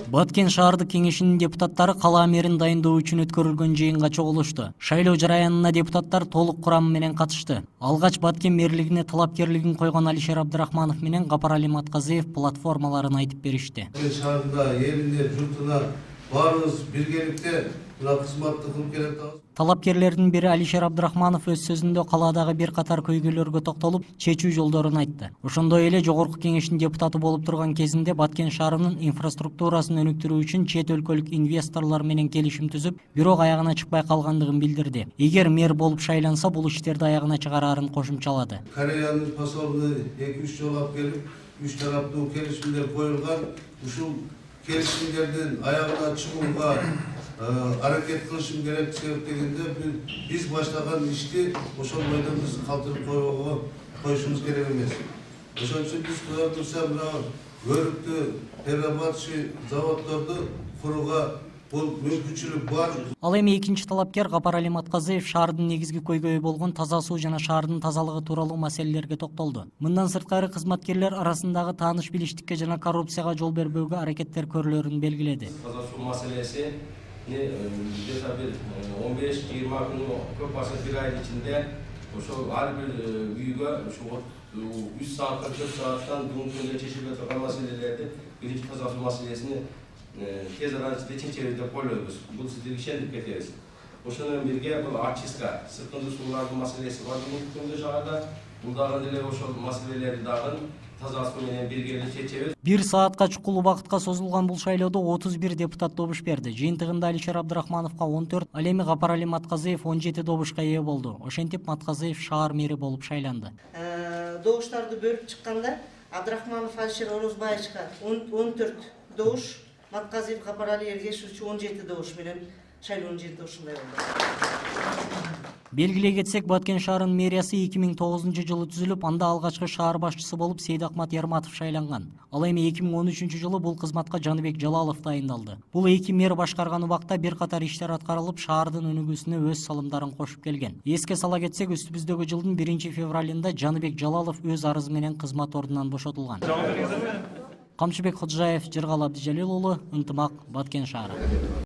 Баткен шаардык кеңешинин депутаттары кала мэрин дайындоо үчүн өткөрүлгөн жыйынга чогулушту. Шайлоо жараянына депутаттар толук курамы менен катышты. Алгач Баткен мэрлигине талапкерлигин койгон Алишер Абдрахманов менен Гапарали Матказыев платформаларын айтып беришти. Шаарында элине, журтуна баарыбыз биргеликте кызматты кылып келатабыз. Талапкерлердин бири Алишер Абдрахманов өз сөзүндө каладагы бир катар көйгөйлөргө токтолуп, чечүү жолдорун айтты. Ошондой эле жогорку кеңештин депутаты болуп турган кезинде Баткен шаарынын инфраструктурасын өнүктүрүү үчүн чет өлкөлүк инвесторлор менен келишим түзүп, бирок аягына чыкпай калгандыгын билдирди. Эгер мэр болуп шайланса, бул иштерди аягына чыгарарын кошумчалады. Кореянын посолуну 2-3 жолу алып келип, 3 тараптуу келишимдер коюлган. Ушул келишимдердин аягына чыгууга аракет кылышым керек себептегенде биз баштаган ишти ошол бойдон биз калтырып коюшубуз керек эмес. Ошон үчүн биз кыла турса мына өрүктү перерабатывающий заводдорду курууга бул мүмкүнчүлүк бар. Ал эми экинчи талапкер Гапарали Матказыев шаардын негизги көйгөйү болгон таза суу жана шаардын тазалыгы тууралуу маселелерге токтолду. Мындан сырткары кызматкерлер арасындагы тааныш билиштикке жана коррупцияга жол бербөөгө аракеттер көрүлөрүн белгиледи. Таза суу маселеси где-то 15-20 күн көп болсо бир айдын ичинде ошол ар бир үйгө ошо 3 сааттан 4 сааттан бүгүнкү чечилбей турган маселелерди биринчи таза суу маселесини тез арада чечебиз деп ойлойбуз. Бул сиздерге ишенип кетебиз. Ошону менен бирге бул очистка, сырткы суулардын маселеси бар бүгүнкү күндө шаарда. Бул дагы деле ошол маселелерди дагы таза суу менен бирге чечебиз. 1 саатка чукул убакытка созулган бул шайлоодо 31 депутат добуш берди. Жыйынтыгында Алишер Абдрахмановго 14, ал эми Гапарали Матказыев 17 добушка ээ болду. Ошентип Матказыев шаар мэри болуп шайланды. Добуштарды бөлүп чыкканда Абдрахманов Алишер Орозбаевичка 14 добуш, Матказыев Гапарали Эргешевич 17 добуш менен шайлоонун жыйынтыгы ушундай болду. Белгилей кетсек, Баткен шаарынын мэриясы 2009 жылы түзүлүп, анда алгачкы шаар башчысы болуп Сейдакмат Ярматов шайланган. Ал эми 2013 жылы бул кызматка Жаныбек Жалалов дайындалды. Бул эки мэр башкарган убакта бир катар иштер аткарылып, шаардын өнүгүүсүнө өз салымдарын кошуп келген. Эске сала кетсек, үстүбүздөгү жылдын 1-февралында Жаныбек Жалалов өз арызы менен кызмат ордунан бошотулган. Камчыбек Ходжаев, Жыргал Абдижалил уулу, Ынтымак, Баткен шаары.